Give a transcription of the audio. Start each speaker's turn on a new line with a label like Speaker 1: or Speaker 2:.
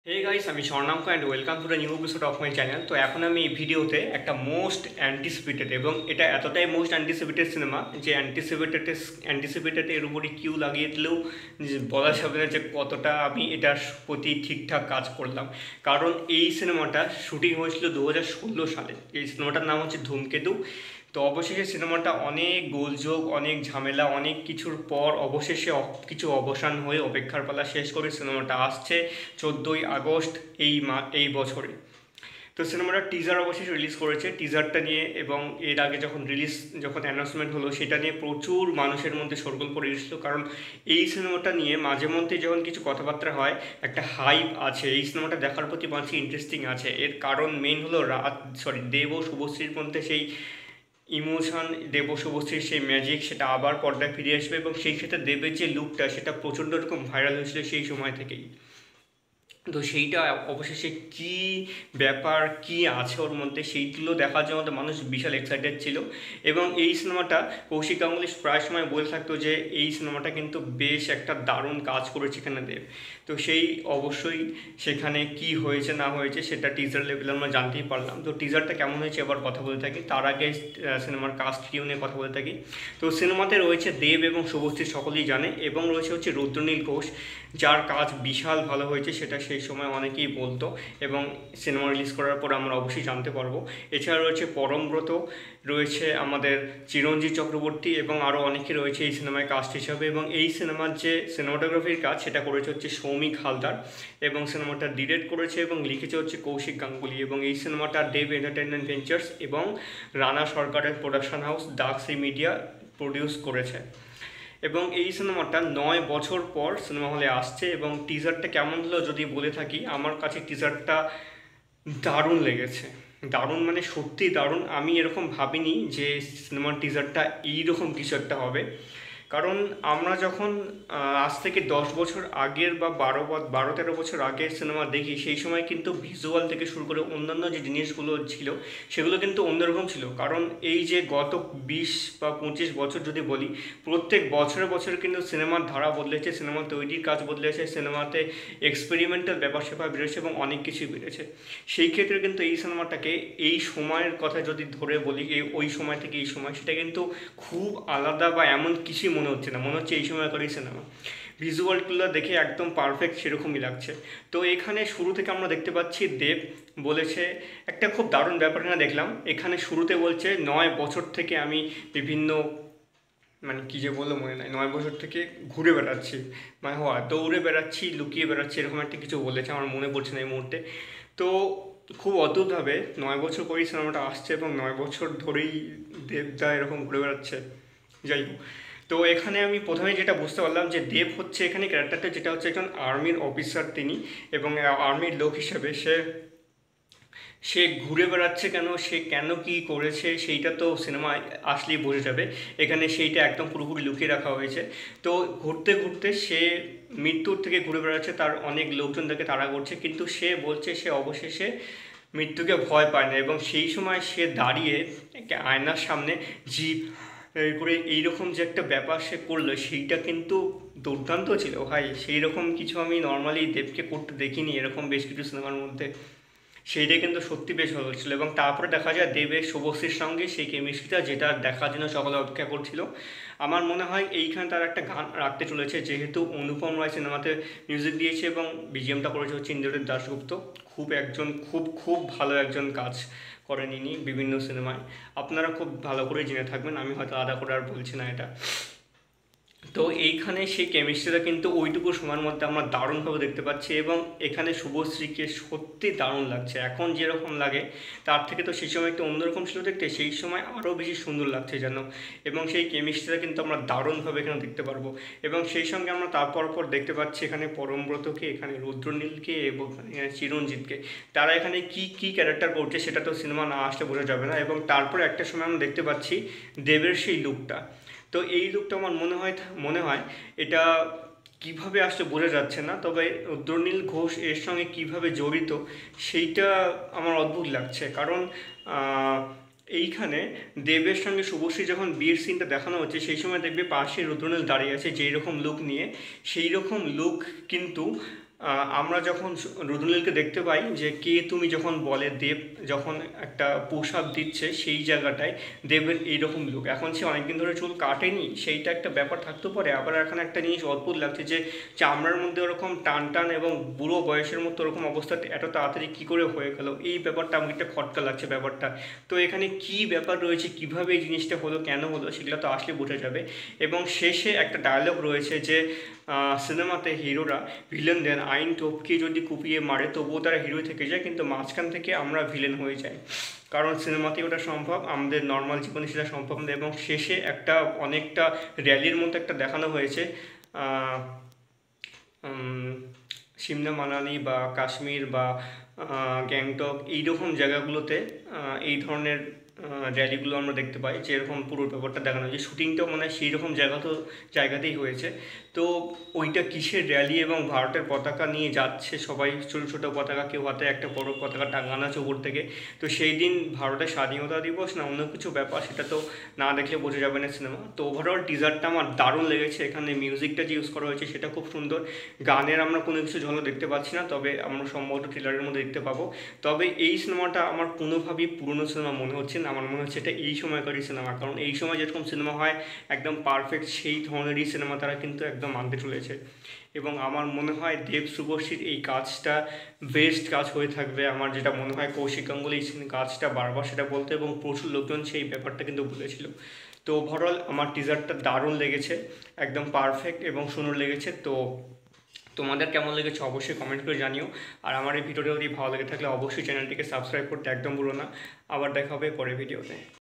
Speaker 1: হে guys, আমি Swarnank and welcome to the new episode of my channel. তো এখন আমি এই ভিডিওতে একটা মোস্ট অ্যান্টিসিপেটেড এবং এটা এতটাই মোস্ট অ্যান্টিসিপেটেড সিনেমা যে অ্যান্টিসিপেটেড এর উপরে কিউ লাগিয়ে দিলেও বলা যাবে না যে কতটা আমি এটার প্রতি ঠিকঠাক কাজ করলাম। কারণ এই সিনেমাটা শুটিং হয়েছিল 2016 সালে। এই সিনেমাটার নাম হচ্ছে ধূমকেতু। তো অবশেষে সিনেমাটা অনেক গোলযোগ, অনেক ঝামেলা, অনেক কিছুর পর অবশেষে কিছু অবসান হয়ে অপেক্ষার পালা শেষ করে সিনেমাটা আসছে 14ই আগস্ট এই বছরে। তো সিনেমাটার টিজার অবশেষে রিলিজ করেছে। টিজারটা নিয়ে এবং এর আগে যখন অ্যানাউন্সমেন্ট হলো সেটা নিয়ে প্রচুর মানুষের মধ্যে শোরগোল পড়ে গেছিলো। কারণ এই সিনেমাটা নিয়ে মাঝে মধ্যে যখন কিছু কথাবার্তা হয় একটা হাইপ আছে, এই সিনেমাটা দেখার প্রতি মানুষ ইন্টারেস্টিং আছে। এর কারণ মেইন হলো দেব ও শুভশ্রীর মধ্যে সেই ইমোশন, দেব শুভশ্রীর সেই ম্যাজিক সেটা আবার পর্দায় ফিরে আসবে এবং সেই সাথে দেবের যে লুকটা সেটা প্রচণ্ড রকম ভাইরাল হয়েছিল সেই সময় থেকেই। তো সেইটা অবশেষে কী ব্যাপার, কী আছে ওর মধ্যে, সেইগুলো দেখার জন্য তো মানুষ বিশাল এক্সাইটেড ছিল। এবং এই সিনেমাটা কৌশিক গাঙ্গুলি প্রায় সময় বলে থাকতো যে এই সিনেমাটা কিন্তু বেশ একটা দারুণ কাজ করেছে এখানে দেব। তো সেই অবশ্যই সেখানে কি হয়েছে না হয়েছে সেটা টিজার লেভেলে আমরা জানতেই পারলাম। তো টিজারটা কেমন হয়েছে এবার কথা বলে থাকি, তার আগে সিনেমার কাস্ট কিউ নিয়ে কথা বলে থাকি। তো সিনেমাতে রয়েছে দেব এবং শুভশ্রী, সকলেই জানে, এবং রয়েছে হচ্ছে রুদ্রনীল ঘোষ, যার কাজ বিশাল ভালো হয়েছে সেটা সেই সময় অনেকেই বলতো এবং সিনেমা রিলিজ করার পর আমরা অবশ্যই জানতে পারবো। এছাড়া রয়েছে পরমব্রত, রয়েছে আমাদের চিরঞ্জিত চক্রবর্তী এবং আরও অনেকে রয়েছে এই সিনেমায় কাস্ট হিসাবে। এবং এই সিনেমার যে সিনেমাটোগ্রাফির কাজ সেটা করেছে হচ্ছে সৌমিক হালদার এবং সিনেমাটা ডিরেক্ট করেছে এবং লিখেছে হচ্ছে কৌশিক গাঙ্গুলি। এবং এই সিনেমাটা দেব এন্টারটেনমেন্ট ভেঞ্চার্স এবং রানা সরকারের প্রোডাকশন হাউস দাক্সি মিডিয়া প্রডিউস করেছে। এবং এই সিনেমাটা 9 বছর পর সিনেমা হলে আসছে। এবং টিজারটা কেমন হলো যদি বলে থাকি, আমার কাছে টিজারটা দারুণ লেগেছে। দারুণ মানে সত্যিই দারুণ। আমি এরকম ভাবিনি যে সিনেমার টিজারটা এইরকম কিছু একটা হবে। কারণ আমরা যখন আজ থেকে 10 বছর আগের বা 12-13 বছর আগের সিনেমা দেখি, সেই সময় কিন্তু ভিজুয়াল থেকে শুরু করে অন্যান্য যে জিনিসগুলো ছিল সেগুলো কিন্তু অন্যরকম ছিল। কারণ এই যে গত 20 বা 25 বছর যদি বলি, প্রত্যেক বছরে বছরে কিন্তু সিনেমার ধারা বদলেছে, সিনেমা তৈরির কাজ বদলেছে, সিনেমাতে এক্সপেরিমেন্টাল ব্যাপার স্যাপার বেড়েছে এবং অনেক কিছুই বেড়েছে। সেই ক্ষেত্রে কিন্তু এই সিনেমাটাকে এই সময়ের কথা যদি ধরে বলি, ওই সময় থেকে এই সময়, সেটা কিন্তু খুব আলাদা বা এমন কিছুই মনে হচ্ছে না, মনে হচ্ছে এই সময়কারই সিনেমা। ভিজুয়ালগুলো দেখে একদম পারফেক্ট সেরকমই লাগছে। তো এখানে শুরু থেকে আমরা দেখতে পাচ্ছি দেব বলেছে একটা খুব দারুণ ব্যাপার এখানে দেখলাম। এখানে শুরুতে বলছে 9 বছর থেকে আমি বিভিন্ন, মানে কী যে বললো মনে নাই, 9 বছর থেকে ঘুরে বেড়াচ্ছি, মানে দৌড়ে বেড়াচ্ছি, লুকিয়ে বেড়াচ্ছি, এরকম একটা কিছু বলেছে, আমার মনে পড়ছে না এই মুহূর্তে। তো খুব অদ্ভুতভাবে 9 বছর পরেই সিনেমাটা আসছে এবং 9 বছর ধরেই দেবদা এরকম ঘুরে বেড়াচ্ছে। যাই হোক, তো এখানে আমি প্রথমে যেটা বুঝতে পারলাম যে দেব হচ্ছে এখানে ক্যারেক্টারটা, যেটা হচ্ছে একজন আর্মির অফিসার তিনি, এবং আর্মির লোক হিসেবে সে সে ঘুরে বেড়াচ্ছে কেন, সে কেন কি করেছে সেইটা তো সিনেমায় আসলেই বোঝা যাবে। এখানে সেইটা একদম পুরোপুরি লুকিয়ে রাখা হয়েছে। তো ঘুরতে ঘুরতে সে মৃত্যুর থেকে ঘুরে বেড়াচ্ছে, তার অনেক লোকজন তাকে তাড়া করছে, কিন্তু সে বলছে সে অবশেষে মৃত্যুকে ভয় পায় না। এবং সেই সময় সে দাঁড়িয়ে একটা আয়নার সামনে জিভ করে এইরকম যে একটা ব্যাপার সে করলো, সেইটা কিন্তু দুর্দান্ত ছিল ভাই। সেই রকম কিছু আমি নর্মালি দেবকে করতে দেখিনি এরকম বেশ কিছু সিনেমার মধ্যে। সেইটা কিন্তু সত্যি বেশ ভালো ছিল। এবং তারপরে দেখা যায় দেবের শুভশ্রীর সঙ্গে সেই কেমিস্ট্রিটা, যেটা দেখার জন্য সকলে অপেক্ষা করছিল। আমার মনে হয় এইখানে তারা একটা গান রাখতে চলেছে, যেহেতু অনুপম রায় সিনেমাতে মিউজিক দিয়েছে এবং বিজিএমটা করেছে হচ্ছে ইন্দ্রজিৎ দাশগুপ্ত। খুব ভালো একজন কাজ করেন ইনি বিভিন্ন সিনেমায়, আপনারা খুব ভালো করে জেনে থাকবেন, আমি হয়তো আলাদা করে আর বলছি না এটা। তো এইখানে সেই কেমিস্ট্রিটা কিন্তু ওইটুকু সময়ের মধ্যে আমরা দারুণভাবে দেখতে পাচ্ছি। এবং এখানে শুভশ্রীকে সত্যি দারুণ লাগছে, এখন যেরকম লাগে তার থেকে তো সেই সময় একটু অন্যরকম ছিল দেখতে, সেই সময় আরও বেশি সুন্দর লাগছে যেন। এবং সেই কেমিস্ট্রিটা কিন্তু আমরা দারুণভাবে এখানে দেখতে পারবো। এবং সেই সঙ্গে আমরা তারপর দেখতে পাচ্ছি এখানে পরমব্রতকে, এখানে রুদ্রনীলকে এবং চিরঞ্জিতকে। তারা এখানে কি কি ক্যারেক্টার করছে সেটা তো সিনেমা না আসলে বোঝা যাবে না। এবং তারপরে একটা সময় আমরা দেখতে পাচ্ছি দেবের সেই লুকটা। তো এই লুকটা আমার মনে হয় এটা কিভাবে আসলে বোঝা যাচ্ছে না, তবে রুদ্রনীল ঘোষ এর সঙ্গে কিভাবে জড়িত সেইটা আমার অদ্ভুত লাগছে। কারণ এইখানে দেবের সঙ্গে শুভশ্রী যখন বিয়ের সিনটা দেখানো হচ্ছে, সেই সময় দেখবে পাশে রুদ্রনীল দাঁড়িয়ে আছে যেই রকম লুক নিয়ে, সেই রকম লুক কিন্তু আমরা যখন রুদ্রনীলকে দেখতে পাই যে কে তুমি যখন বলে দেব যখন একটা পুশ আপ দিচ্ছে সেই জায়গাটায় দেবের এইরকম লুক। এখন সে অনেকদিন ধরে চুল কাটেনি, সেইটা একটা ব্যাপার থাকতে পারে। আবার এখানে একটা জিনিস অদ্ভুত লাগছে যে চামড়ার মধ্যে ওরকম টান টান এবং বুড়ো বয়সের মতো ওরকম অবস্থা এত তাড়াতাড়ি কী করে হয়ে গেল, এই ব্যাপারটা আমাকে একটা খটকা লাগছে ব্যাপারটা। তো এখানে কি ব্যাপার রয়েছে, কিভাবে এই জিনিসটা হলো, কেন হলো, সেগুলো তো আসলে বোঝা যাবে। এবং শেষে একটা ডায়লগ রয়েছে যে সিনেমাতে হিরোরা ভিলেনদের আইন টপকে যদি কুপিয়ে মারে তবুও তারা হিরো থেকে যায়, কিন্তু মাঝখান থেকে আমরা ভিলেন হয়ে যাই, কারণ সিনেমাতে ওটা সম্ভব, আমাদের নর্মাল জীবনে সেটা সম্ভব না। এবং শেষে একটা অনেকটা র্যালির মতো একটা দেখানো হয়েছে সিমলা মানালি বা কাশ্মীর বা গ্যাংটক এইরকম জায়গাগুলোতে এই ধরনের র্যালিগুলো আমরা দেখতে পাই, যেরকম পুরো ব্যাপারটা দেখানো হয়েছে। শুটিংটাও মনে হয় সেই রকম জায়গাতেই হয়েছে। তো ওইটা কিসের র্যালি এবং ভারতের পতাকা নিয়ে যাচ্ছে সবাই, ছোটো ছোটো পতাকা, কেউ হাতে একটা বড় পতাকা টাঙানো আছে উপর থেকে। তো সেই দিন ভারতের স্বাধীনতা দিবস না অন্য কিছু ব্যাপার, সেটা তো না দেখলে বোঝা যাবে না সিনেমা। তো ওভারঅল টিজারটা আমার দারুণ লেগেছে। এখানে মিউজিকটা যে ইউজ করা হয়েছে সেটা খুব সুন্দর। গানের আমরা কোনো কিছু ঝলক দেখতে পাচ্ছি না, তবে আমরা সম্ভবত ট্রেলারের মধ্যে দেখতে পাবো। তবে এই সিনেমাটা আমার কোনোভাবেই পুরনো সিনেমা মনে হচ্ছে না, আমার মনে হচ্ছে এটা এই সময়কারই সিনেমা। কারণ এই সময় যেরকম সিনেমা হয় একদম পারফেক্ট সেই ধরনেরই সিনেমা তারা কিন্তু একদম আনতে চলেছে। এবং আমার মনে হয় দেব শুভশ্রীর এই কাজটা বেস্ট কাজ হয়ে থাকবে। আমার যেটা মনে হয় কৌশিক গাঙ্গুলি এই কাজটা বারবার সেটা বলতে, এবং প্রচুর লোকজন সেই ব্যাপারটা কিন্তু বলেছিল। তো ওভারঅল আমার টিজারটা দারুণ লেগেছে, একদম পারফেক্ট এবং সুন্দর লেগেছে। তো তোমাদের কেমন লেগেছে অবশ্যই কমেন্ট করে জানিও। আর আমার এই ভিডিওটা যদি ভালো লেগে থাকলে অবশ্যই চ্যানেলটিকে সাবস্ক্রাইব করতে একদম ভুলো না। আবার দেখা হবে পরের ভিডিওতে।